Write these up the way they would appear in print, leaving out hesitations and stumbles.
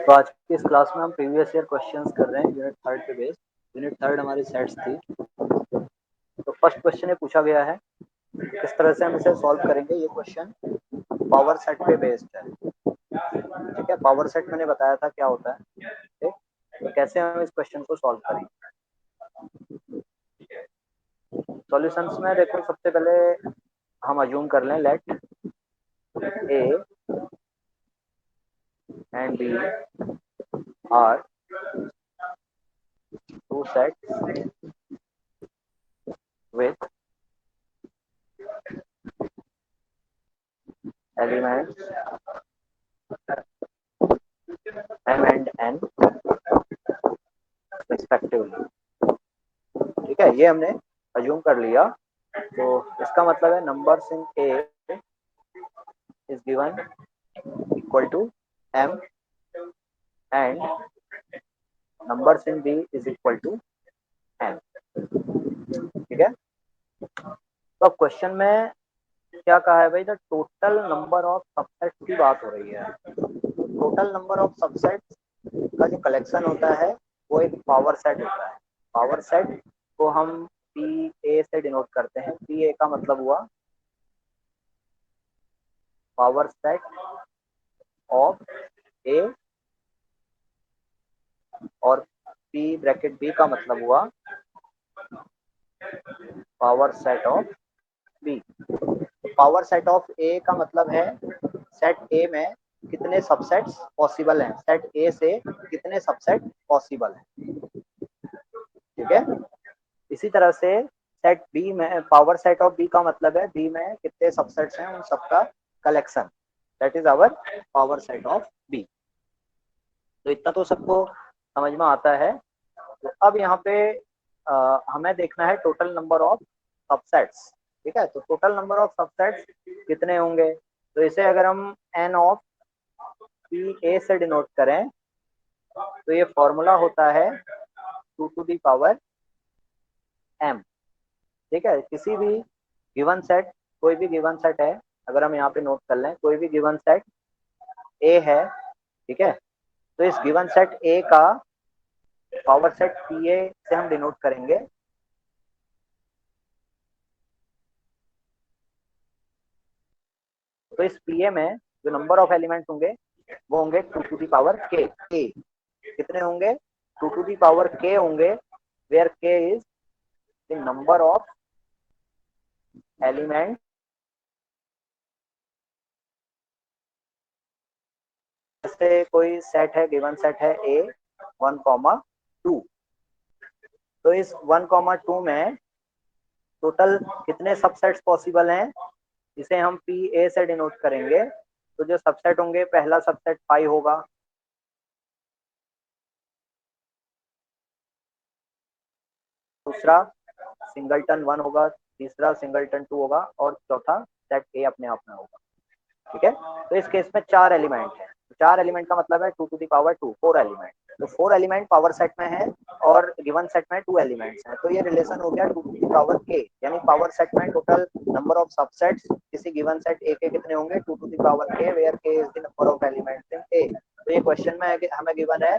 तो आज की इस क्लास में हम प्रीवियस ईयर क्वेश्चंस कर रहे हैं यूनिट थर्ड पे बेस्ड। यूनिट थर्ड हमारी सेट्स थी। तो फर्स्ट क्वेश्चन ये पूछा गया है, किस तरह से हम इसे सॉल्व करेंगे। ये क्वेश्चन पावर सेट पे बेस्ड है। ठीक है, पावर सेट मैंने बताया था क्या होता है। ठीक, तो कैसे हम इस क्वेश्चन को सॉल्व करेंगे। सॉल्यूशंस में देखो, सबसे पहले हम अज्यूम कर लें let A and B are two sets with elements m and n respectively। ठीक है, ये हमने अज्यूम कर लिया। तो इसका मतलब है numbers in A is given equal to m and numbers in B is equal to n। ठीक है, तो अब क्वेश्चन में क्या कहा है भाई, the total number of subsets की बात हो रही है। टोटल नंबर ऑफ सबसेट्स का जो कलेक्शन होता है वो एक पावर सेट होता है। पावर सेट को हम पी ए से डिनोट करते हैं। पी ए का मतलब हुआ पावर सेट ऑफ ए, और पी ब्रैकेट बी का मतलब हुआ power set of B. Power set of A का मतलब है सेट ए में कितने सबसेट्स पॉसिबल हैं, सेट ए से कितने सबसेट पॉसिबल हैं। ठीक है, इसी तरह से सेट बी में पावर सेट ऑफ बी का मतलब है बी में कितने सबसेट्स हैं उन सबका collection. That is our power set of B. तो इतना तो सबको समझ में आता है। तो अब यहाँ पे हमें देखना है टोटल नंबर ऑफ सबसेट्स। ठीक है, तो टोटल नंबर ऑफ सबसेट्स कितने होंगे। तो इसे अगर हम एन ऑफ पी ए से डिनोट करें तो ये फॉर्मूला होता है 2 टू दी पावर m। ठीक है, किसी भी गिवन सेट, कोई भी गिवन सेट है, अगर हम यहाँ पे नोट कर लें कोई भी गिवन सेट ए है। ठीक है, तो इस गिवन सेट ए का पावर सेट पी ए से हम डिनोट करेंगे। तो इस पी ए में जो नंबर ऑफ एलिमेंट होंगे वो होंगे 2 टू दी पावर के। कितने होंगे, 2 टू दी पावर के होंगे, where k is the number of element. जैसे कोई सेट है, गिवन सेट है ए 1,2। तो इस 1,2 में टोटल कितने सबसेट्स पॉसिबल हैं, इसे हम पी ए से डिनोट करेंगे। तो जो सबसेट होंगे, पहला सबसेट पाई होगा, दूसरा सिंगलटन 1 होगा, तीसरा सिंगलटन 2 होगा, और चौथा सेट ए अपने आप में होगा। ठीक है, तो इस केस में 4 एलिमेंट है। तो 4 एलिमेंट का मतलब है 2 टू दी पावर 2, 4 एलिमेंट। तो 4 एलिमेंट पावर सेट में है और गिवन सेट में 2 एलिमेंट्स हैं। तो ये रिलेशन हो गया 2 टू दी पावर के, यानी पावर सेट में टोटल नंबर ऑफ सबसेट्स किसी गिवन सेट ए के कितने होंगे, 2 to the power k, where k is the number of elements in A. तो ये क्वेश्चन में हमें गिवन है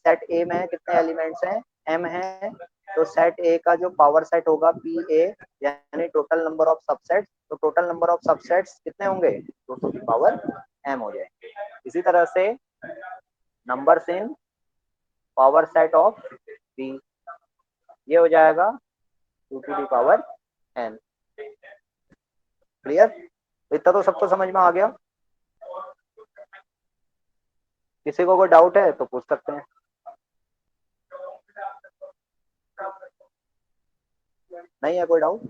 सेट ए में कितने एलिमेंट्स हैं, m है। तो सेट ए का जो पावर सेट होगा पी ए, यानी टोटल नंबर ऑफ सबसेट्स, तो टोटल नंबर ऑफ सबसेट्स कितने होंगे, 2 टू दी पावर m हो जाएंगे। इसी तरह से numbers in power set of B, ये हो जाएगा 2 to the power n। Clear, इतना तो सबको समझ में आ गया। किसी को कोई डाउट है तो पूछ सकते हैं। नहीं है कोई डाउट।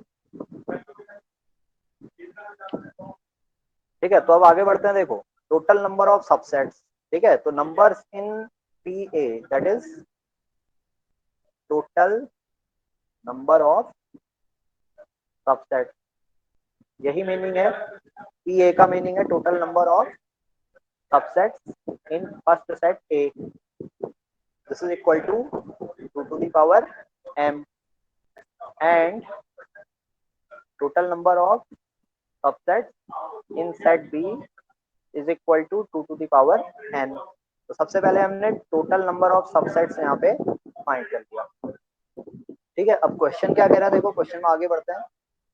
ठीक है, तो अब आगे बढ़ते हैं। देखो, टोटल नंबर ऑफ सबसेट्स। ठीक है, तो numbers in P A, that is total number of subset, यही मीनिंग है। पी ए का मीनिंग है total number of subsets in first set A. This is equal to 2 to the power m and total number of subsets in set B is equal to 2 to the power n। तो सबसे पहले हमने total number of subsets यहाँ पे find कर दिया। ठीक है, अब क्वेश्चन क्या कह रहा है, देखो क्वेश्चन में आगे बढ़ते हैं।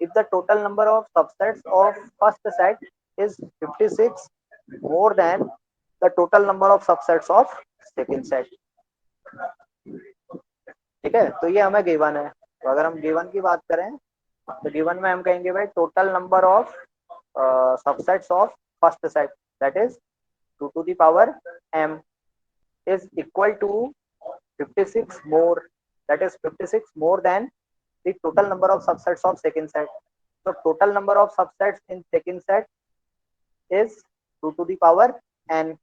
If the total number of subsets of first set is 56 more than the total number of subsets of second set. ठीक है, तो ये हमें गिवन है। तो अगर हम गिवन की बात करें तो गिवन में हम कहेंगे भाई total number of subsets of first set that is 2 to the power m is equal to 56 more, that is 56 more than the total number of subsets of second set. So total number of subsets in second set is 2 to the power n,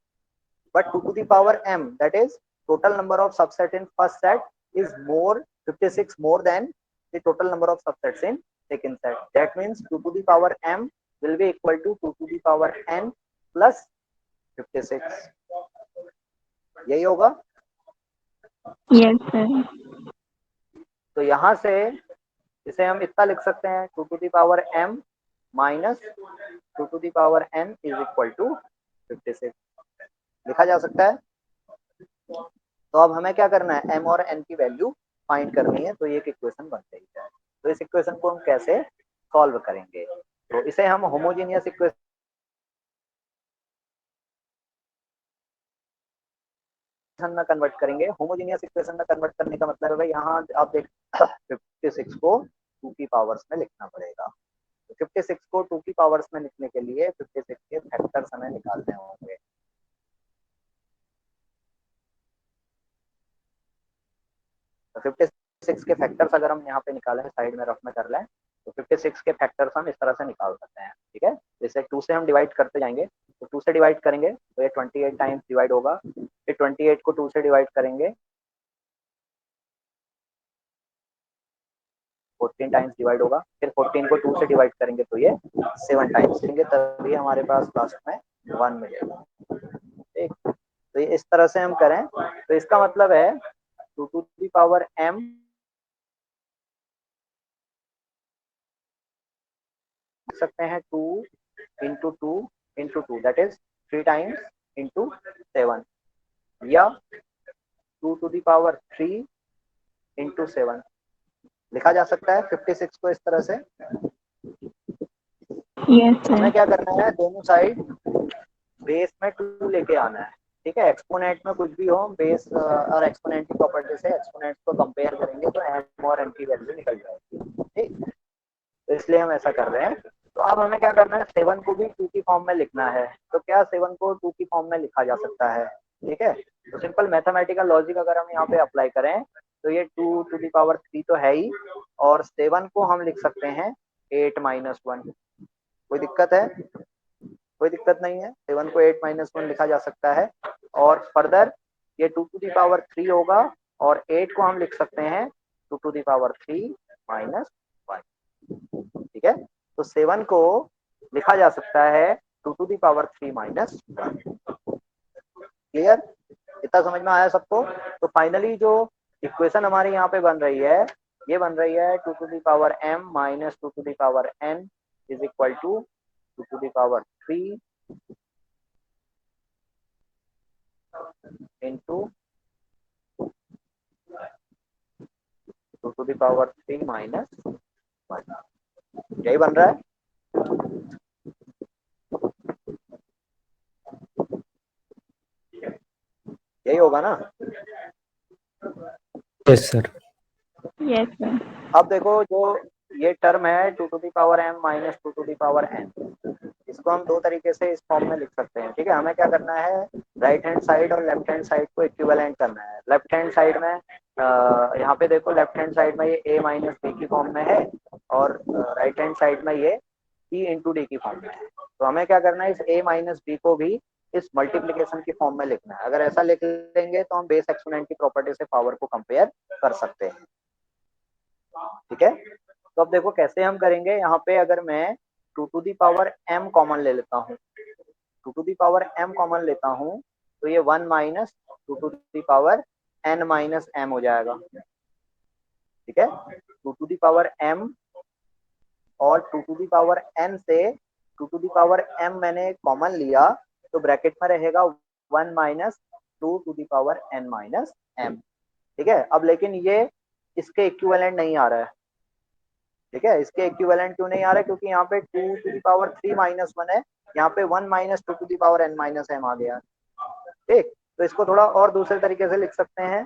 but 2 to the power m, that is total number of subset in first set is more 56 more than the total number of subsets in second set. That means 2 to the power m will be equal to 2 to the power n plus 56। यही होगा। Yes sir. तो यहाँ से इसे हम इतना लिख सकते हैं 2 to the power m minus 2 to the power n is equal to 56 लिखा जा सकता है। तो अब हमें क्या करना है, m और n की वैल्यू फाइंड करनी है। तो ये एक इक्वेशन बन गई है। तो इस इक्वेशन को हम कैसे सॉल्व करेंगे, तो इसे हम होमोजेनियस इक्वेशन में कन्वर्ट करेंगे। होमोजेनियस इक्वेशन में कन्वर्ट करने का मतलब है यहाँ आप देख 56 को 2 की पावर्स में लिखना पड़ेगा। तो 56 को 2 की पावर्स में लिखने के लिए 56 के फैक्टर्स हमें निकालने होंगे। तो 56 के फैक्टर्स अगर हम यहाँ पे निकालें, साइड में रफ में कर लें, तो 56 के फैक्टर्स हम इस तरह से निकाल सकते हैं। ठीक है, जैसे 2 से हम डिवाइड करते जाएंगे, तो 2 से डिवाइड करेंगे तो ये 28 टाइम्स डिवाइड होगा। फिर 28 को 2 से डिवाइड करेंगे 14 टाइम्स डिवाइड होगा। फिर 14 को 2 से डिवाइड करेंगे तो ये 7 टाइम्स करेंगे, तभी हमारे पास लास्ट में 1 मिलेगा। ठीक, तो ये इस तरह से हम करें तो इसका मतलब है 2 to the power m लिख सकते हैं 2 into 2 into 2 that is 3 times into 7, या 2 to the power 3 into 7 लिखा जा सकता है 56 को इस तरह से। यस हमें सर। क्या करना है, दोनों साइड बेस में 2 लेके आना है। ठीक है, एक्सपोनेंट में कुछ भी हो, बेस और एक्सपोनेंट की प्रॉपर्टी से एक्सपोनेंट को कंपेयर करेंगे तो m और n की वैल्यू निकल जाएगी। ठीक, तो इसलिए हम ऐसा कर रहे हैं। तो अब हमें क्या करना है, 7 को भी 2 की फॉर्म में लिखना है। तो क्या 7 को 2 की फॉर्म में लिखा जा सकता है। ठीक है, तो सिंपल मैथमेटिकल लॉजिक अगर हम यहाँ पे अप्लाई करें तो ये 2 to the power 3 तो है ही, और 7 को हम लिख सकते हैं 8 minus 1। कोई दिक्कत है, कोई दिक्कत नहीं है, 7 को 8 minus 1 लिखा जा सकता है। और फर्दर ये 2 to the power 3 होगा, और 8 को हम लिख सकते हैं 2 to the power 3 minus 1। ठीक है, तो 7 को लिखा जा सकता है 2 to the power 3 minus 1। Clear, इतना समझ में आया सबको। तो फाइनली जो इक्वेशन हमारी यहाँ पे बन रही है, ये बन रही है 2 to the power m minus 2 to the power n is equal to 2 to the power 3 into 2 to the power 3 minus 1। यही बन रहा है। यही होगा ना। Yes sir. Yes sir. अब देखो जो ये टर्म है 2 to the power m minus 2 to the power n, इसको हम दो तरीके से इस फॉर्म में लिख सकते हैं। ठीक है, हमें क्या करना है, राइट हैंड साइड और लेफ्ट हैंड साइड को इक्विवेलेंट करना है। लेफ्ट हैंड साइड में यहाँ पे देखो, लेफ्ट हैंड साइड में ये a माइनस बी की फॉर्म में है, और राइट हैंड साइड में ये c इंटू डी की फॉर्म में है। तो हमें क्या करना है, इस a माइनस बी को भी इस मल्टीप्लीकेशन की फॉर्म में लिखना है। अगर ऐसा लिख लेंगे तो हम बेस एक्सपोनेंट की प्रॉपर्टी से पावर को कंपेयर कर सकते हैं। ठीक है, तो अब देखो कैसे हम करेंगे। यहाँ पे अगर मैं 2 to the power m common ले लेता हूँ, 2 to the power m common लेता हूँ, तो ये 1 minus 2 to the power n minus m हो जाएगा। ठीक है, 2 to the power m और 2 to the power n से 2 to the power m मैंने कॉमन लिया, तो ब्रैकेट में रहेगा 1 माइनस 2^n-m, ठीक है। अब लेकिन ये इसके इक्विवेलेंट नहीं आ रहा है, ठीक है। इसके इक्विवेलेंट क्यों नहीं आ रहा है? क्योंकि यहाँ पे 2^3-1 है, यहाँ पे 1 - 2^n-m आ गया, ठीक। तो इसको थोड़ा और दूसरे तरीके से लिख सकते हैं।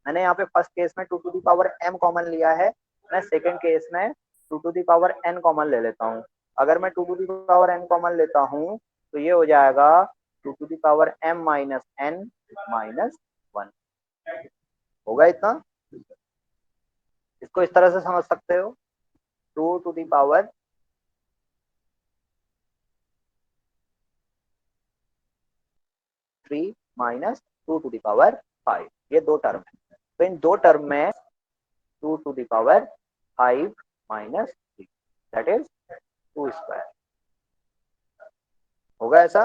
मैंने यहाँ पे फर्स्ट केस में 2^m कॉमन लिया है, मैं सेकंड केस में 2^n कॉमन ले लेता हूँ। अगर मैं 2^n कॉमन लेता हूँ तो ये हो जाएगा 2^m-n-1 होगा इतना। इसको इस तरह से समझ सकते हो, 2^3 - 2^5, ये दो टर्म है। तो इन दो टर्म में 2^5 - 3 दैट इज 2², होगा ऐसा।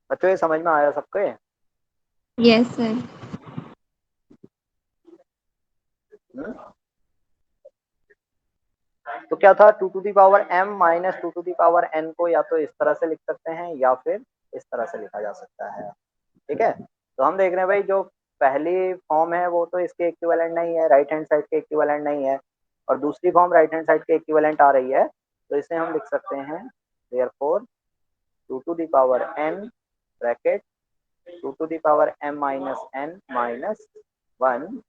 बच्चों ये समझ में आया सबको? Yes, sir. तो क्या था, 2^m - 2^n को या तो इस तरह से लिख सकते हैं या फिर इस तरह से लिखा जा सकता है, ठीक है। तो हम देख रहे हैं भाई, जो पहली फॉर्म है वो तो इसके इक्विवेलेंट नहीं है, राइट हैंड साइड के इक्विवेलेंट नहीं है, और दूसरी फॉर्म राइट हैंड साइड के इक्विवेलेंट आ रही है। तो इसे हम लिख सकते हैं therefore 2^n bracket 2^m-n-1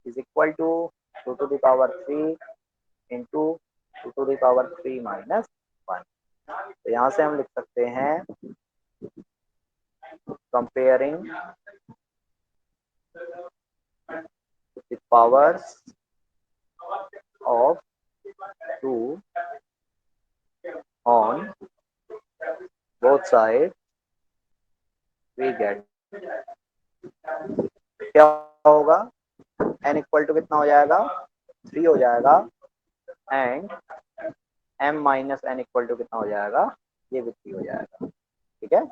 is equal to 2^3 into 2^3 - 1। तो यहाँ से हम लिख सकते हैं comparing the powers of 2 on both sides we get, क्या होगा, n इक्वल टू कितना हो जाएगा, 3 हो जाएगा, एंड m-n इक्वल टू कितना हो जाएगा, ये भी 3 हो जाएगा, ठीक है।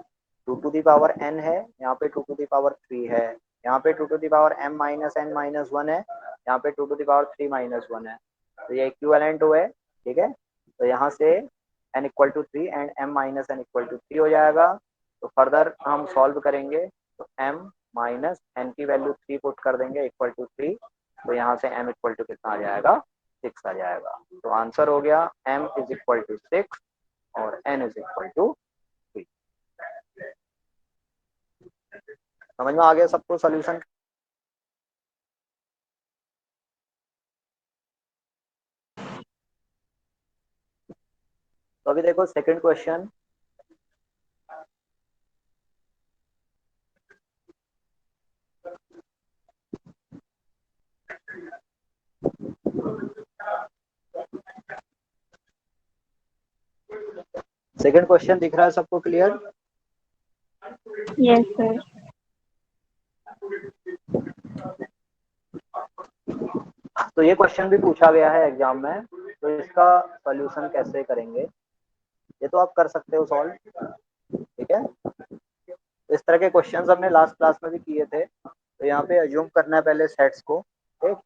2^n है, यहाँ पे 2^3 है, यहाँ पे 2^m-n-1 है, यहाँ पे 2^3 - 1 है, तो ये इक्विवेलेंट हुए, ठीक है। तो यहाँ से n equal to 3 and m-n equal to 3 हो जाएगा। तो फर्दर हम सॉल्व करेंगे, तो m-n की वैल्यू 3 पुट कर देंगे इक्वल टू 3, तो यहाँ से m इक्वल टू कितना आ जाएगा, 6 आ जाएगा। तो आंसर हो गया m इज इक्वल टू 6 और n इज इक्वल टू 3। समझ में आ गया सबको सोल्यूशन? तो अभी देखो सेकंड क्वेश्चन, सेकंड क्वेश्चन दिख रहा है सबको क्लियर? Yes, sir. तो ये क्वेश्चन भी पूछा गया है एग्जाम में, तो इसका सॉल्यूशन कैसे करेंगे, ये तो आप कर सकते हो सॉल्व, ठीक है। इस तरह के क्वेश्चंस हमने लास्ट क्लास में भी किए थे। तो यहाँ पे अज्यूम करना है पहले सेट्स को, ठीक।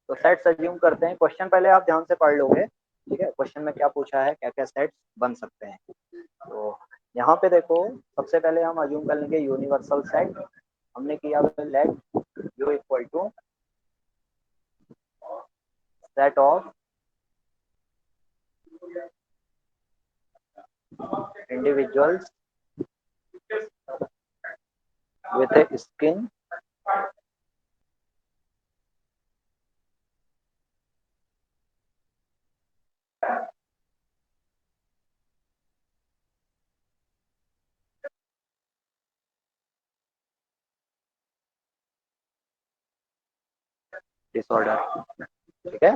तो सेट्स अज्यूम करते हैं, क्वेश्चन पहले आप ध्यान से पढ़ लोगे, ठीक है। क्वेश्चन में क्या पूछा है, क्या क्या सेट्स बन सकते हैं। तो यहाँ पे देखो, सबसे पहले हम अज्यूम कर लेंगे यूनिवर्सल सेट। हमने किया let U equal to set of individuals with a skin disorder, ठीक है।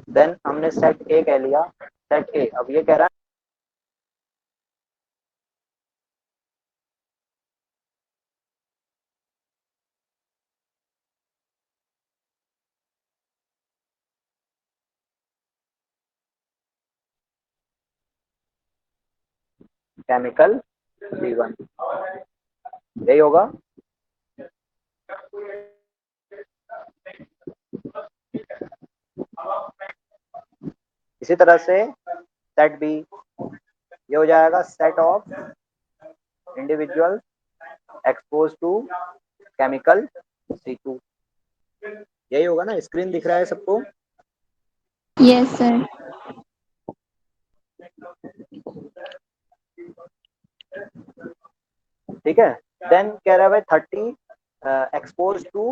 देन हमने सेट ए कह लिया, सेट ए, अब ये कह रहा है केमिकल B1, यही होगा। इसी तरह से सेट बी, ये हो जाएगा set of individual expose to chemical C2। यही होगा ना, स्क्रीन दिख रहा है सबको? Yes, sir. ठीक है। देन कह रहा है भाई 30 expose to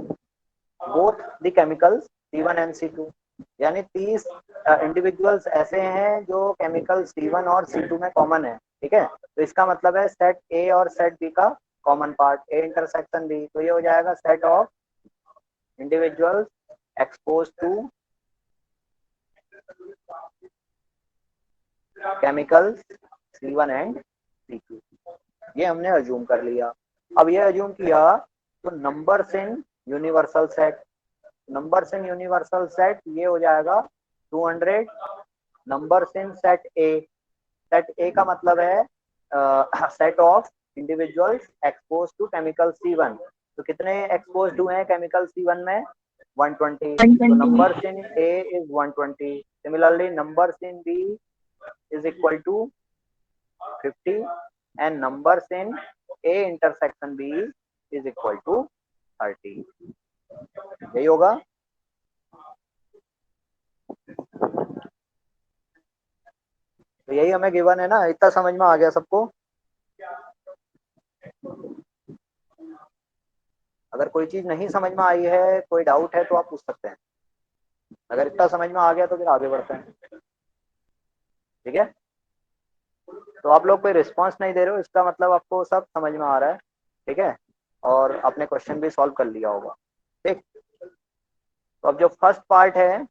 both the chemicals C1 and C2, यानी 30 इंडिविजुअल्स ऐसे हैं जो केमिकल C1 और C2 में कॉमन है। ठीक है, तो इसका मतलब है सेट ए और सेट बी का common part A intersection B, तो ये हो जाएगा set of individuals expose to chemicals C1 and C2। ये हमने अज्यूम कर लिया। अब ये अज्यूम किया तो numbers in universal set, numbers in universal set ये हो जाएगा 200 numbers in set A. Set A का मतलब है set of individuals expose to chemical C1। तो कितने एक्सपोज हुए हैं केमिकल C1 में? 120। तो 120. Numbers in A is 120। Similarly numbers in B is equal to 50 and numbers in A intersection B is equal to 30। यही होगा। तो यही हमें गिवन है ना, इतना समझ में आ गया सबको? अगर कोई चीज नहीं समझ में आई है, कोई डाउट है तो आप पूछ सकते हैं। अगर इतना समझ में आ गया तो फिर आगे बढ़ते हैं। ठीक है, तो आप लोग कोई रिस्पांस नहीं दे रहे हो, इसका मतलब आपको सब समझ में आ रहा है। ठीक है, और आपने क्वेश्चन भी सॉल्व कर लिया होगा। ठीक, तो अब जो फर्स्ट पार्ट है,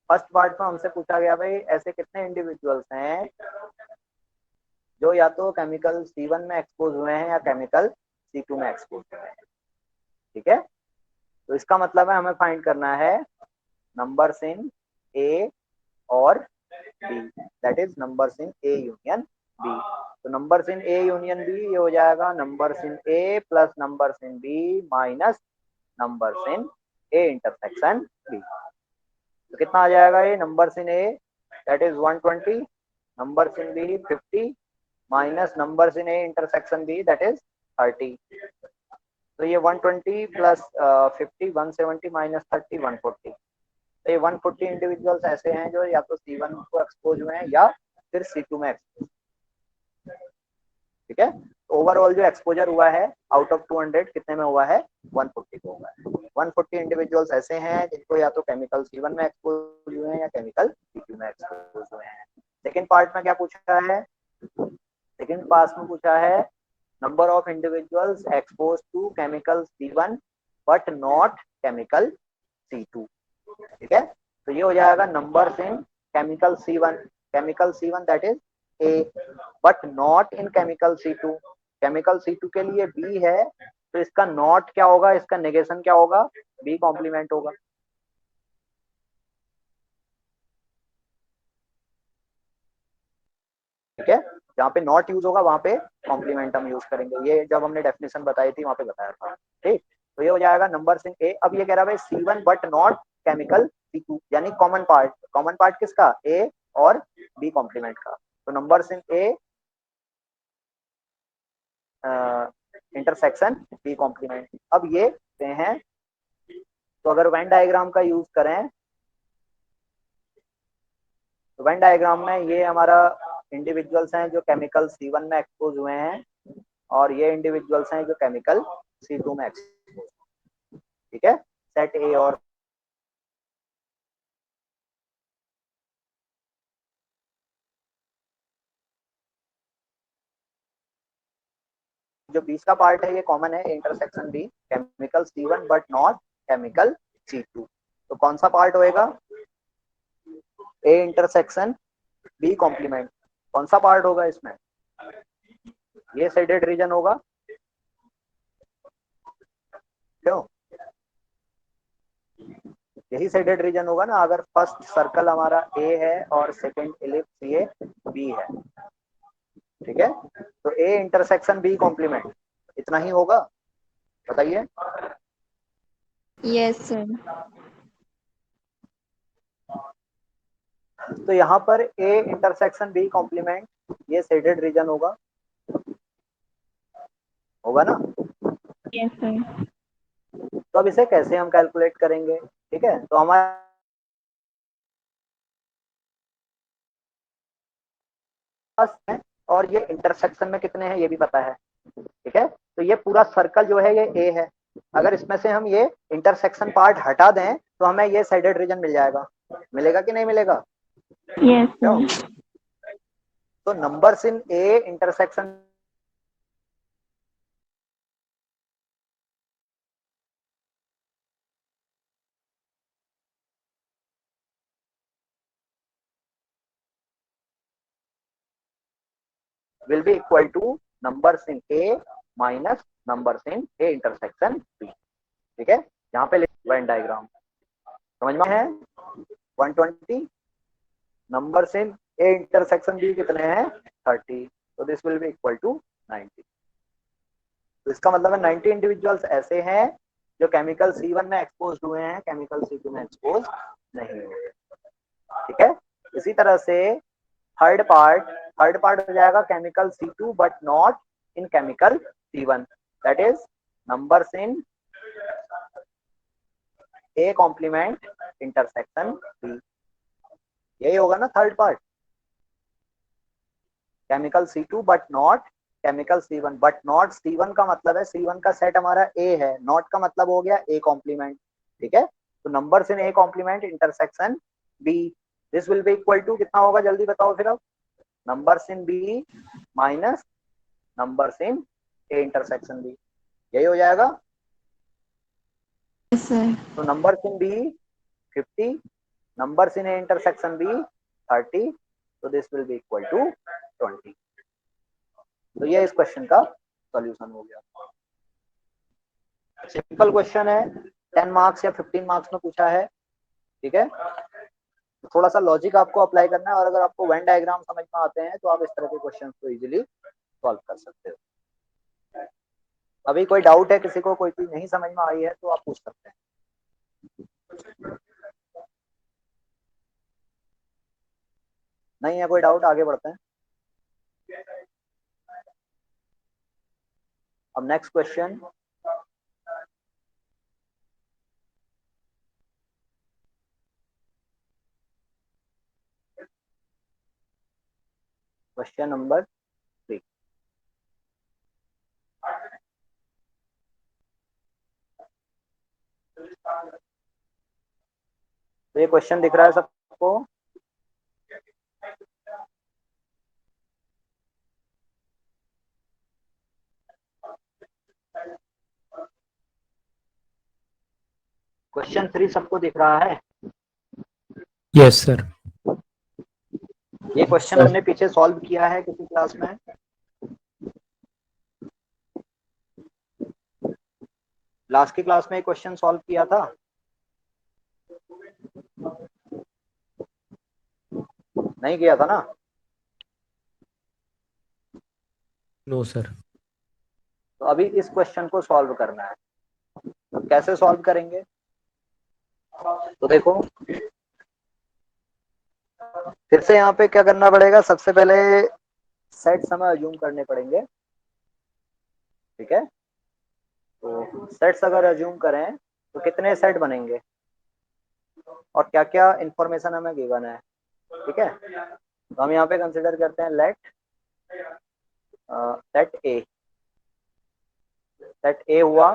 फर्स्ट पार्ट में हमसे पूछा गया भाई ऐसे कितने इंडिविजुअल्स हैं जो या तो केमिकल C1 में एक्सपोज हुए हैं या केमिकल C2 में एक्सपोज हुए हैं। ठीक है, तो इसका मतलब है हमें फाइंड करना है नंबर्स इन ए और B, that is numbers in A union B. तो numbers in A union B ये हो जाएगा numbers in A plus numbers in B minus numbers in A intersection B. तो कितना आ जाएगा ये? Numbers in A that is 120, numbers in B 50 minus numbers in A intersection B that is 30। तो ये 120 प्लस 50 170 माइनस 30 140। तो ये 140 individuals ऐसे हैं जो या तो C1 को एक्सपोज हुए हैं या फिर C2 में एक्सपोज। ठीक है, तो ओवरऑल जो एक्सपोजर हुआ है आउट ऑफ 200 कितने में हुआ है? 140 को हुआ है। 140 इंडिविजुअल्स ऐसे हैं जिनको या तो केमिकल C1 में एक्सपोज हुए हैं या केमिकल C2 में एक्सपोज हुए हैं। सेकेंड पार्ट में क्या पूछा है? सेकेंड पार्ट में पूछा है number of individuals expose to chemical C1 but not chemical C2। ठीक है, तो ये हो जाएगा numbers in chemical C1, chemical C1 that is A but not in chemical C2। Chemical C2 के लिए बी है, तो इसका नॉट क्या होगा, इसका नेगेशन क्या होगा? बी कॉम्प्लीमेंट होगा। ठीक है, जहाँ पे नॉट यूज होगा वहां पे कॉम्प्लीमेंट हम यूज करेंगे। ये जब हमने डेफिनेशन बताई थी वहां पे बताया था। ठीक, तो ये हो जाएगा नंबर्स इन ए। अब ये कह रहा है C1 but not chemical C2, यानी कॉमन पार्ट, कॉमन पार्ट किसका? ए और बी कॉम्प्लीमेंट का। तो numbers in A intersection B complement. अब ये हैं, तो अगर वेन डायग्राम का यूज करें तो वेन डायग्राम में ये हमारा इंडिविजुअल्स हैं जो केमिकल C1 में एक्सपोज हुए हैं और ये इंडिविजुअल्स हैं जो केमिकल C2 में एक्सपोज। ठीक है, सेट ए और जो बीच का पार्ट है ये कॉमन है, intersection B chemical C1 but not chemical C2। तो कौन सा पार्ट होएगा? A intersection B complement. कौन सा पार्ट होगा इसमें? ये शेडेड रीजन होगा। क्यों? यही शेडेड रीजन होगा ना, अगर फर्स्ट सर्कल हमारा ए है और सेकंड इलिप्स ये बी है। ठीक है, तो ए इंटरसेक्शन बी कॉम्प्लीमेंट इतना ही होगा, बताइए। Yes, sir. तो यहाँ पर ए इंटरसेक्शन बी कॉम्प्लीमेंट ये शेडेड रीजन होगा, होगा ना। Yes sir. तो अब इसे कैसे हम कैलकुलेट करेंगे, ठीक है। तो हमारे पास है और ये इंटरसेक्शन में कितने हैं ये भी पता है, ठीक है। तो ये पूरा सर्कल जो है ये ए है, अगर इसमें से हम ये इंटरसेक्शन पार्ट हटा दें तो हमें ये साइडेड रीजन मिल जाएगा, मिलेगा कि नहीं मिलेगा। यस क्यों, सर। तो numbers in A intersection will be equal to numbers in A minus numbers in A intersection B, ठीक है। यहाँ पे वेन डायग्राम समझ में है, 120 numbers in A intersection B कितने हैं 30, तो this will be equal to 90। तो इसका मतलब है 90 इंडिविजुअल्स ऐसे हैं जो केमिकल C1 में एक्सपोज हुए हैं, केमिकल C2 में एक्सपोज नहीं हुए, ठीक है। इसी तरह से थर्ड पार्ट हो जाएगा chemical C2 but not in chemical C1, that is numbers in A complement intersection B, यही होगा ना third part, chemical C2 but not chemical C1, but not C1 का मतलब है C1 का सेट हमारा A है, नॉट का मतलब हो गया ए कॉम्प्लीमेंट, ठीक है। तो numbers in A complement intersection B, this will be equal to कितना होगा जल्दी बताओ फिर अब, numbers in B minus numbers in A intersection B, यही हो जाएगा। Yes sir. तो numbers in B 50, numbers in A intersection B 30, तो this will be equal to 20। तो ये इस क्वेश्चन का सॉल्यूशन हो गया, सिंपल क्वेश्चन है, 10 मार्क्स या 15 मार्क्स में पूछा है, ठीक है। तो थोड़ा सा लॉजिक आपको अप्लाई करना है और अगर आपको वेन डायग्राम समझ में आते हैं तो आप इस तरह के क्वेश्चन को इजीली सॉल्व कर सकते हो। अभी कोई डाउट है किसी को, कोई चीज नहीं समझ में आई है तो आप पूछ सकते हैं। नहीं है कोई डाउट, आगे बढ़ते हैं। अब नेक्स्ट क्वेश्चन, क्वेश्चन नंबर 3। तो ये क्वेश्चन दिख रहा है सबको, क्वेश्चन 3 सबको दिख रहा है। Yes sir. ये क्वेश्चन हमने पीछे सॉल्व किया है किसी क्लास में, लास्ट की क्लास में क्वेश्चन सॉल्व किया था, नहीं किया था ना। No sir. तो अभी इस क्वेश्चन को सॉल्व करना है, तो कैसे सॉल्व करेंगे, तो देखो फिर से यहाँ पे क्या करना पड़ेगा, सबसे पहले सेट समय अज्यूम करने पड़ेंगे, ठीक है। तो सेट्स अगर अज्यूम करें तो कितने सेट बनेंगे और क्या क्या इंफॉर्मेशन हमें गिवन है, ठीक है। तो हम यहाँ पे कंसिडर करते हैं let set A, set A हुआ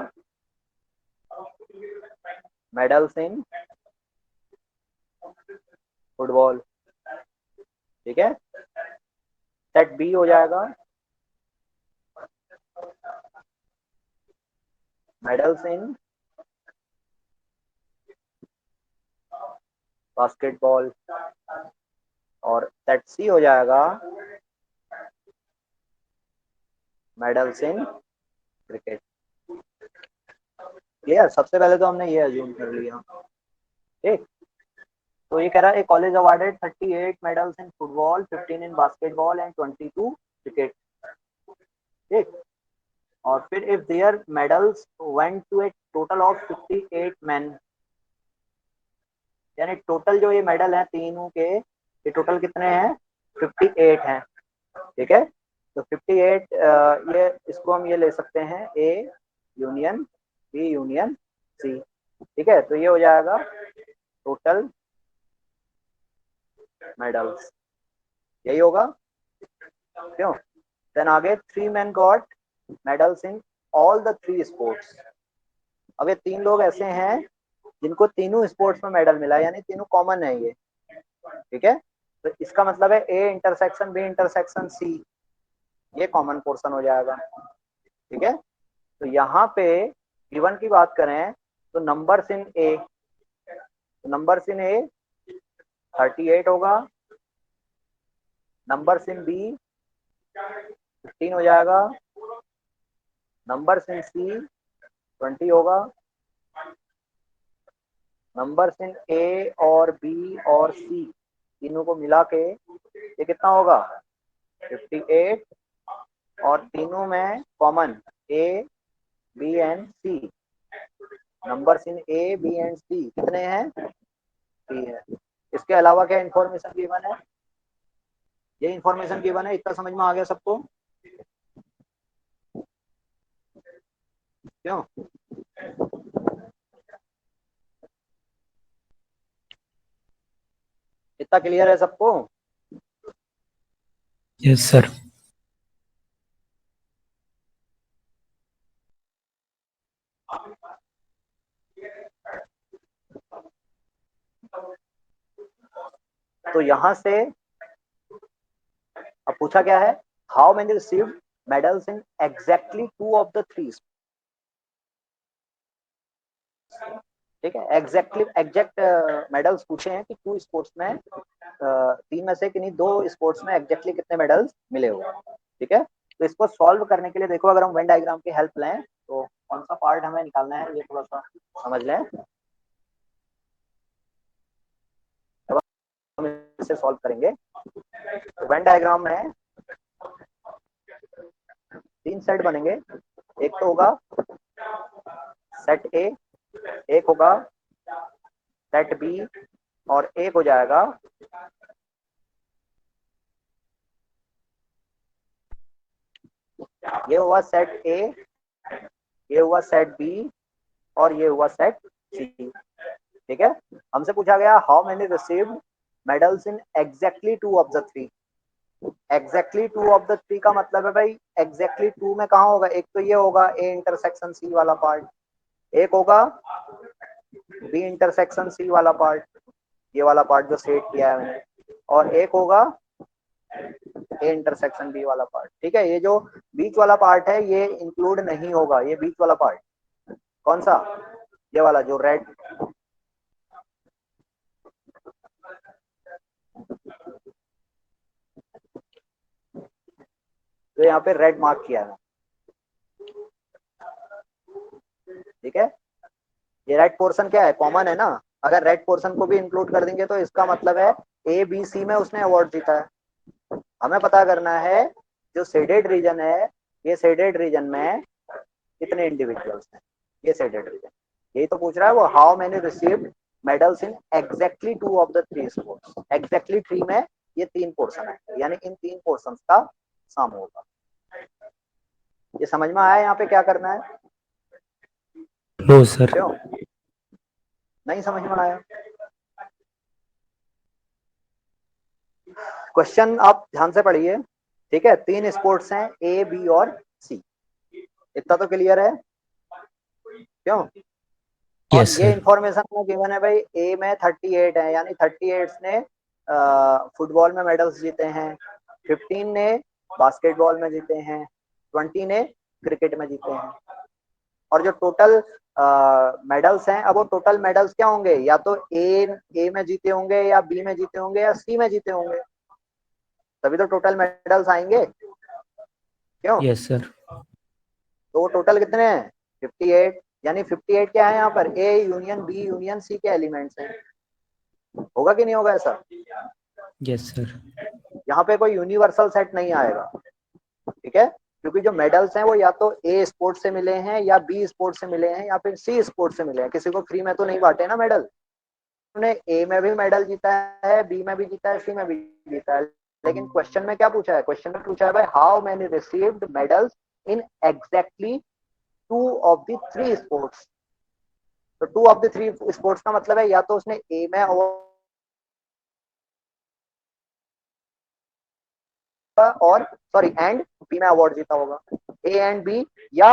मेडल्स इन फुटबॉल, ठीक है। सेट बी हो जाएगा मेडल्स इन बास्केटबॉल, और सेट सी हो जाएगा मेडल्स इन क्रिकेट, क्लियर। सबसे पहले तो हमने ये अज्यूम कर लिया, ठीक। तो ये कह रहा है college awarded 38 medals in football, 15 in basketball and 22 cricket, ठीक। और फिर if there medals went to A total of 58 men, यानी टोटल जो ये मेडल है तीनों के, ये टोटल कितने हैं 58 हैं, ठीक है, तो 58 ये इसको हम ये ले सकते हैं A union B union C. ठीक है, तो ये हो जाएगा टोटल मेडल्स, यही होगा क्यों। देन आगे 3 men got medals in all the 3 sports. अब ये 3 लोग ऐसे हैं जिनको तीनों स्पोर्ट्स में मेडल मिला, यानी तीनों कॉमन है ये। ठीक है, तो इसका मतलब है A intersection B intersection C, ये कॉमन पोर्शन हो जाएगा। ठीक है, तो यहाँ पे गिवन की बात करें तो numbers in A, numbers in ए 38 होगा, नंबर्स इन बी 15 हो जाएगा, नंबर्स इन सी 20 होगा, नंबर्स इन ए और बी और सी तीनों को मिला के ये कितना होगा 58, और तीनों में common A B and C, numbers in A B and C कितने हैं 3 है। इसके अलावा क्या इंफॉर्मेशन गिवन है, ये इंफॉर्मेशन गिवन है, इतना समझ में आ गया सबको क्यों। इतना क्लियर है सबको। Yes sir. तो यहां से अब पूछा क्या है, how many received medals in exactly 2 of the 3। ठीक है, एग्जैक्ट मेडल्स पूछे हैं कि 2 स्पोर्ट्स में 3 में से किन्हीं 2 स्पोर्ट्स में एग्जैक्टली कितने मेडल्स मिले हुए। ठीक है, तो इसको सॉल्व करने के लिए देखो, अगर हम वेन डायग्राम की हेल्प लें तो कौन सा पार्ट हमें निकालना है ये थोड़ा सा समझ लें, तब हम इसे सॉल्व करेंगे। तो वेन डायग्राम में 3 सेट बनेंगे, एक तो होगा सेट ए, एक होगा सेट बी, और एक हो जाएगा ये हुआ सेट ए, ये हुआ सेट बी, और ये हुआ सेट सी। ठीक है, हमसे पूछा गया how many received medals in exactly 2 of the 3। Exactly 2 of the 3 का मतलब है भाई एग्जैक्टली 2 में कहाँ होगा, एक तो ये होगा ए इंटरसेक्शन सी वाला पार्ट, एक होगा बी इंटरसेक्शन सी वाला पार्ट, ये वाला पार्ट जो सेट किया है मैंने, और एक होगा ए इंटरसेक्शन बी वाला पार्ट। ठीक है, ये जो बीच वाला पार्ट है ये इंक्लूड नहीं होगा, ये बीच वाला पार्ट कौन सा, ये वाला जो रेड, तो यहाँ पे रेड मार्क किया है। ठीक है, ये रेड पोर्शन क्या है, कॉमन है ना, अगर रेड पोर्शन को भी इंक्लूड कर देंगे तो इसका मतलब है ए बी सी में उसने अवार्ड जीता है। हमें पता करना है जो शेडेड रीजन है, ये शेडेड रीजन में कितने इंडिविजुअल्स हैं, ये शेडेड रीजन यही तो पूछ रहा है वो, how many received medals in exactly 2 of the 3 sports. Exactly 3 में ये 3 पोर्शन है, यानी इन 3 पोर्शन का सम होगा। ये समझ में आया यहाँ पे क्या करना है, नो सर। क्यों नहीं समझ में आया। क्वेश्चन आप ध्यान से पढ़िए। ठीक है, 3 स्पोर्ट्स हैं ए बी और सी, इतना तो क्लियर है क्यों। और यस ये सर। इंफॉर्मेशन में गिवन है भाई, ए में 38 है, यानी 38 ने फुटबॉल में मेडल्स जीते हैं, 15 ने बास्केटबॉल में जीते हैं, 20 ने क्रिकेट में जीते हैं। और जो टोटल मेडल्स हैं, अब वो टोटल मेडल्स क्या होंगे, या तो ए में जीते होंगे, या बी में जीते होंगे, या सी में जीते होंगे, तभी तो टोटल मेडल्स आएंगे क्यों। Yes sir. तो वो टोटल कितने हैं 58, यानी 58 क्या है यहाँ पर, A union B union C के एलिमेंट्स हैं। होगा कि नहीं होगा ऐसा, यस सर। यहाँ पे कोई यूनिवर्सल सेट नहीं आएगा। ठीक है, क्योंकि जो मेडल्स हैं वो या तो ए स्पोर्ट से मिले हैं, या बी स्पोर्ट से मिले हैं, या फिर सी स्पोर्ट से मिले हैं, किसी को फ्री में तो नहीं बांटे ना मेडल। उन्होंने ए में भी मेडल जीता है, बी में भी जीता है, सी में भी जीता है, लेकिन क्वेश्चन में क्या पूछा है, क्वेश्चन में पूछा है भाई how many received medals in exactly 2 of the 3 sports. तो 2 ऑफ द 3 स्पोर्ट्स का मतलब है या तो उसने ए में और सॉरी एंड बी में अवार्ड जीता होगा, ए एंड बी या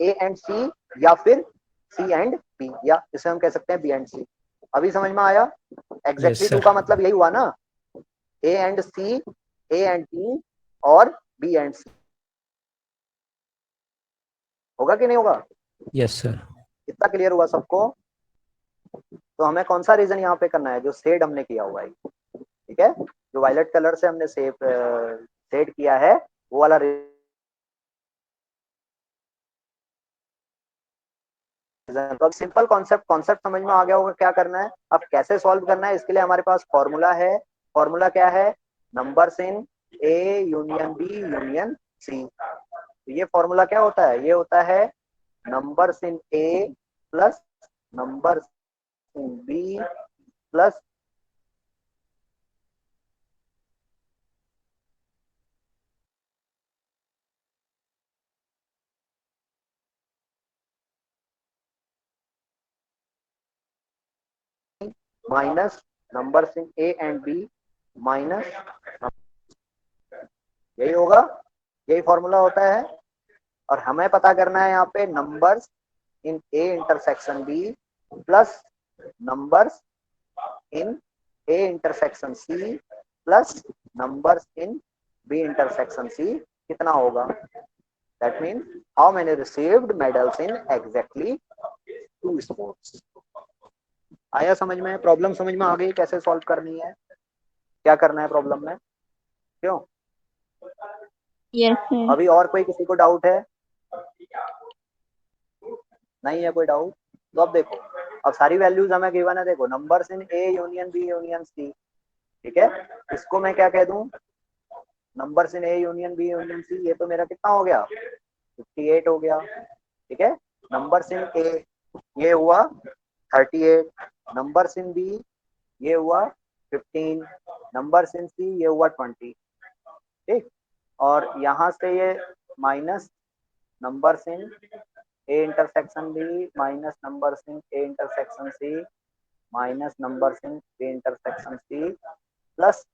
ए एंड सी या फिर सी एंड बी, या इसे हम कह सकते हैं बी एंड सी। अभी समझ में आया? Yes exactly 2 sir. का मतलब यही हुआ ना, A and C, A and B और बी एंड सी। होगा कि नहीं होगा? Yes sir. इतना क्लियर हुआ सबको? तो हमें कौन सा रीजन यहाँ पे करना है, जो शेड हमने किया हुआ है, ठीक है, जो वायलेट कलर से हमने शेड किया है वो वाला तो अब सिंपल कॉन्सेप्ट समझ में आ गया होगा क्या करना है। अब कैसे सॉल्व करना है, इसके लिए हमारे पास फॉर्मूला है। फॉर्मूला क्या है? Numbers in A union B union C. तो ये फॉर्मूला क्या होता है? ये होता है numbers in A plus numbers in B plus minus numbers in A and B minus, यही होगा, यही फॉर्मूला होता है। और हमें पता करना है यहाँ पे numbers in A intersection B plus numbers in A intersection C plus numbers in B intersection C कितना होगा। That means how many received medals in exactly 2 sports. आया समझ में? प्रॉब्लम समझ में आ गई कैसे सॉल्व करनी है, क्या करना है प्रॉब्लम में? क्यों? Yes, sir. अभी और कोई किसी को डाउट है? नहीं है कोई डाउट? तो अब देखो, अब सारी वैल्यूज हमें गिवन है। देखो numbers in A union B union C, ठीक है, इसको मैं क्या कह दूं, numbers in A union B union C, ये तो मेरा कितना हो गया, 58 हो गया, ठीक है। नंबर्स इन ए ये हुआ 38, नंबर्स इन बी ये हुआ 15, नंबर्स इन सी ये हुआ 20, ठीक। और यहाँ से ये minus numbers in A intersection B minus numbers in A intersection C minus numbers in B intersection C plus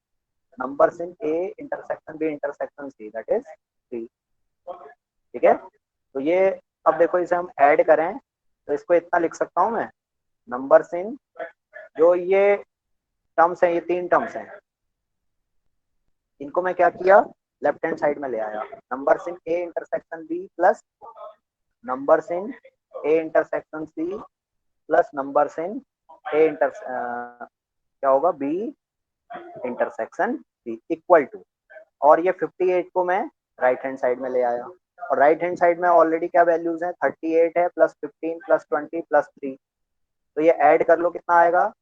numbers in A intersection B intersection C, that is 3, ठीक है। तो ये अब देखो इसे हम ऐड करें तो इसको इतना लिख सकता हूँ मैं, नंबर्स इन जो ये टर्म्स हैं, ये 3 टर्म्स हैं, इनको मैं क्या किया, लेफ्ट हैंड साइड में ले आया। Numbers in A intersection B plus numbers in A intersection C plus numbers in A क्या होगा, B intersection C equal to, और ये 58 को मैं राइट हैंड साइड में ले आया। और राइट हैंड साइड में ऑलरेडी क्या वैल्यूज हैं, 38 है प्लस 15 प्लस 20 प्लस 3, तो ये ऐड कर लो कितना आएगा,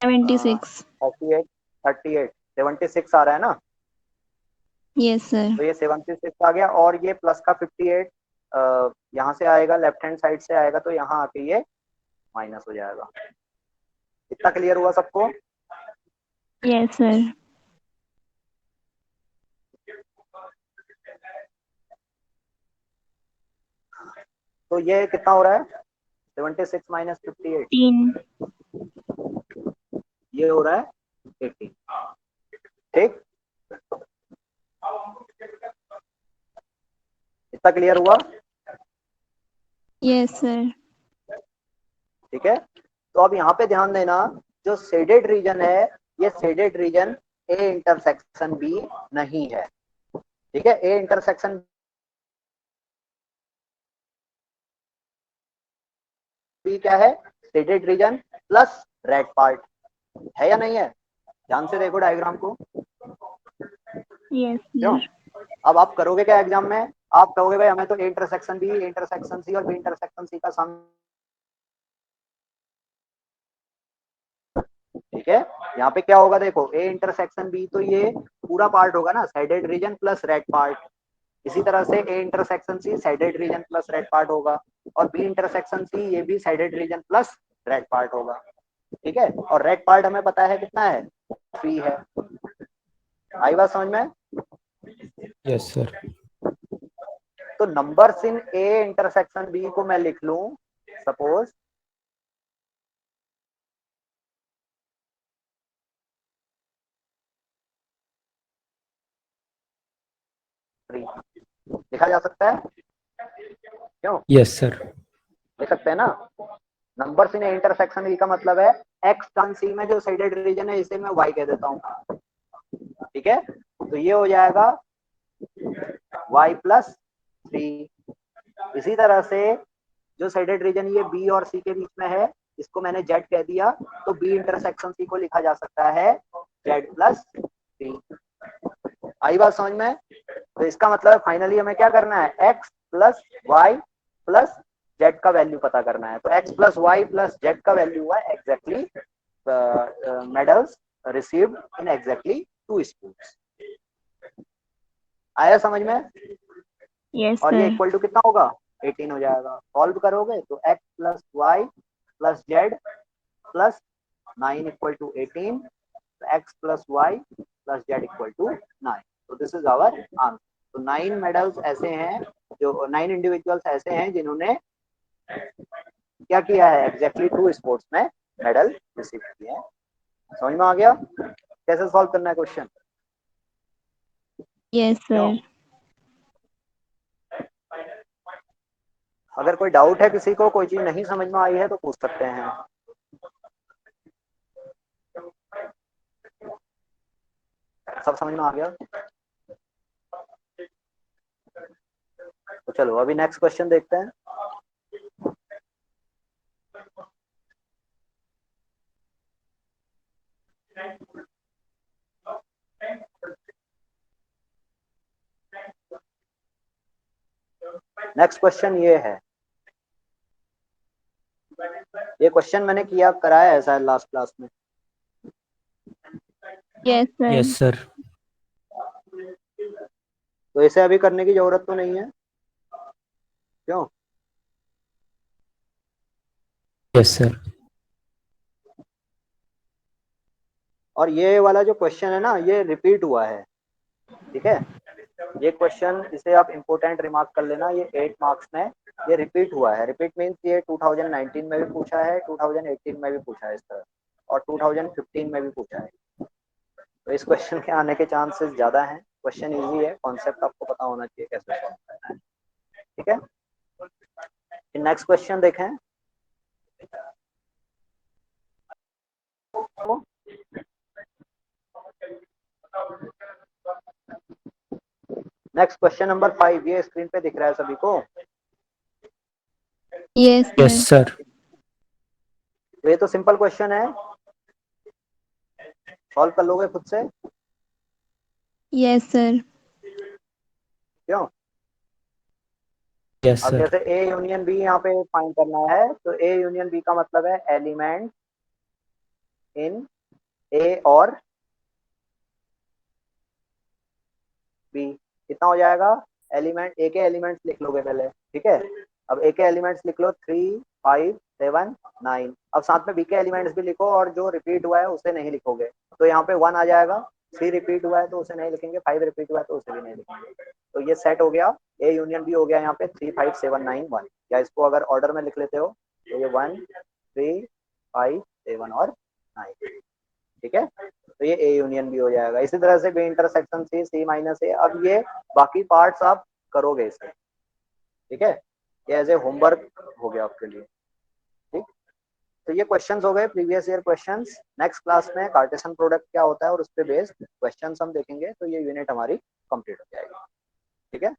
76. 38 38 76 आ रहा है ना। Yes, sir. तो ये 76 आ गया और ये प्लस का 58 यहाँ से आएगा, लेफ्ट हैंड साइड से आएगा, तो यहाँ आके ये माइनस हो जाएगा। इतना क्लियर हुआ सबको? Yes, sir. तो ये कितना हो रहा है, 76 माइनस 58, 18. ये हो रहा है 18, ठीक। इतना क्लियर हुआ? Yes, sir. ठीक है। तो अब यहाँ पे ध्यान देना, जो शेडेड रीजन है ये shaded region A intersection B नहीं है, ठीक है। ए इंटरसेक्शन बी क्या है, shaded region plus red part, है या नहीं है? ध्यान से देखो डायग्राम को। Yes, क्यों? sir. अब आप करोगे क्या एग्जाम में, आप कहोगे भाई हमें तो A intersection B, A intersection C और बी इंटरसेक्शन सी का सम, ठीक है। यहाँ पे क्या होगा देखो, ए इंटरसेक्शन बी तो ये पूरा पार्ट होगा ना, shaded region plus red part. इसी तरह से A intersection C shaded region plus red part होगा, और बी इंटरसेक्शन सी ये भी shaded region plus red part होगा, ठीक है। और रेड पार्ट हमें पता है कितना है, 3 है, आई बात समझ में? Yes sir. तो numbers in A intersection B को मैं लिख लूं, सपोज लिखा जा सकता है, क्यों? Yes sir. लिख सकते हैं ना। Numbers in A intersection B का मतलब है एक्स टर्न सी में जो साइडेड रीजन है इसे मैं वाई कह देता हूँ, ठीक है? तो ये हो जाएगा y प्लस 3। इसी तरह से जो साइडेड रीजन ये b और c के बीच में है इसको मैंने z कह दिया, तो b इंटरसेक्शन c को लिखा जा सकता है z प्लस 3। आई बात समझ में? तो इसका मतलब फाइनली हमें क्या करना है, x plus Y plus Z का वैल्यू पता करना है। तो x plus Y plus Z का वैल्यू हुआ exactly medals received in exactly 2 sports. आया समझ में? यस और ये सर। इक्वल टू कितना होगा, 18 हो जाएगा। सॉल्व करोगे तो x plus Y plus Z plus 9 equal to 18, x plus Y plus Z equal to 9। तो दिस इज आवर आंसर। तो 9 मेडल्स ऐसे हैं, जो 9 इंडिविजुअल्स ऐसे हैं जिन्होंने क्या किया है, एग्जैक्टली 2 स्पोर्ट्स में मेडल रिसीव किए हैं। समझ में आ गया कैसे सॉल्व करना है क्वेश्चन? Yes sir. अगर कोई डाउट है किसी को, कोई चीज नहीं समझ में आई है तो पूछ सकते हैं। सब समझ में आ गया? तो चलो अभी नेक्स्ट क्वेश्चन देखते हैं। नेक्स्ट क्वेश्चन ये है, ये क्वेश्चन मैंने किया कराया है शायद लास्ट क्लास में। Yes sir. Yes sir. तो इसे अभी करने की जरूरत तो नहीं है, क्यों? Yes sir. और ये वाला जो क्वेश्चन है ना ये रिपीट हुआ है, ठीक है? ये क्वेश्चन इसे आप इम्पोर्टेंट रिमार्क कर लेना, ये 8 मार्क्स में ये रिपीट हुआ है। रिपीट मीन्स ये 2019 में भी पूछा है, 2018 में भी पूछा है इस तरह, और 2015 में भी पूछा है। तो इस क्वेश्चन के आने के चांसेस ज्यादा हैं। क्वेश्चन इजी है, कॉन्सेप्ट आपको पता होना चाहिए कैसे सॉल्व करना है, ठीक है? नेक्स्ट क्वेश्चन देखें। नेक्स्ट क्वेश्चन नंबर 5, ये स्क्रीन पे दिख रहा है सभी को? Yes yes sir. सर। तो ये तो सिंपल क्वेश्चन है, सॉल्व कर लोगे खुद से? Yes sir. क्यों? यस अब सर। जैसे ए यूनियन बी यहाँ पे फाइंड करना है, तो ए यूनियन बी का मतलब है एलिमेंट इन ए और बी। कितना हो जाएगा, एलिमेंट ए के एलिमेंट्स लिख लोगे पहले, ठीक है? अब ए के एलिमेंट्स लिख लो 3, 5, 7, 9। अब साथ में बी के एलिमेंट्स भी लिखो, और जो रिपीट हुआ है उसे नहीं लिखोगे। तो यहाँ पे 1 आ जाएगा, 3 रिपीट हुआ है तो उसे नहीं लिखेंगे, 5 रिपीट हुआ है तो उसे भी नहीं लिखेंगे। तो ये सेट हो गया, ए यूनियन बी हो गया यहाँ पे 3, 5, 7, 9, 1। या इसको अगर ऑर्डर में लिख लेते हो तो ये 1, 3, 5, 7 और 9, ठीक है? तो ये ए यूनियन बी हो जाएगा। इसी तरह से बी इंटरसेक्शन सी, सी माइनस ए। अब ये बाकी पार्ट्स आप करोगे इसे, ठीक है? ये एज ए होमवर्क हो गया आपके लिए, ठीक? तो ये क्वेश्चंस हो गए previous year questions. Next class में कार्टेशियन प्रोडक्ट क्या होता है और उस पे बेस्ड क्वेश्चंस हम देखेंगे, तो ये यूनिट हमारी कंप्लीट हो जाएगी, ठीक है?